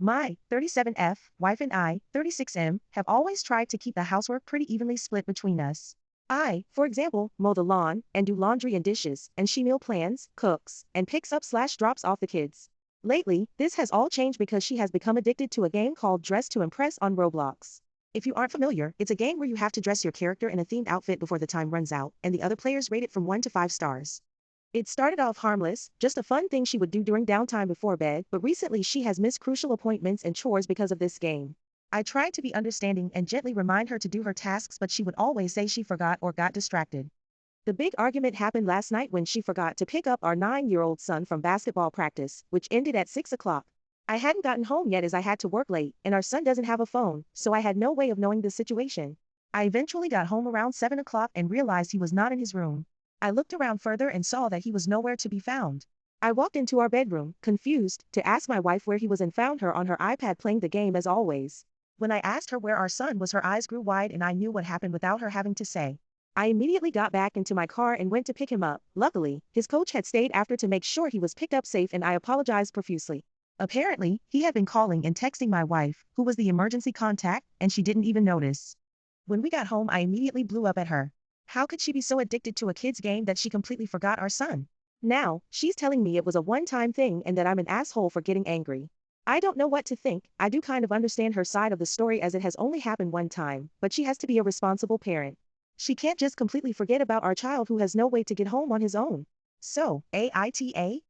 My 37F wife and I, 36M, have always tried to keep the housework pretty evenly split between us. I, for example, mow the lawn and do laundry and dishes, and she meal plans, cooks, and picks up/drops off the kids. Lately, this has all changed because she has become addicted to a game called Dress to Impress on Roblox. If you aren't familiar, it's a game where you have to dress your character in a themed outfit before the time runs out, and the other players rate it from 1 to 5 stars. It started off harmless, just a fun thing she would do during downtime before bed, but recently she has missed crucial appointments and chores because of this game. I tried to be understanding and gently remind her to do her tasks, but she would always say she forgot or got distracted. The big argument happened last night when she forgot to pick up our 9-year-old son from basketball practice, which ended at 6 o'clock. I hadn't gotten home yet as I had to work late, and our son doesn't have a phone, so I had no way of knowing the situation. I eventually got home around 7 o'clock and realized he was not in his room. I looked around further and saw that he was nowhere to be found. I walked into our bedroom, confused, to ask my wife where he was and found her on her iPad playing the game as always. When I asked her where our son was, her eyes grew wide and I knew what happened without her having to say. I immediately got back into my car and went to pick him up. Luckily, his coach had stayed after to make sure he was picked up safe, and I apologized profusely. Apparently, he had been calling and texting my wife, who was the emergency contact, and she didn't even notice. When we got home, I immediately blew up at her. How could she be so addicted to a kid's game that she completely forgot our son? Now, she's telling me it was a one-time thing and that I'm an asshole for getting angry. I don't know what to think. I do kind of understand her side of the story as it has only happened one time, but she has to be a responsible parent. She can't just completely forget about our child who has no way to get home on his own. So, AITA?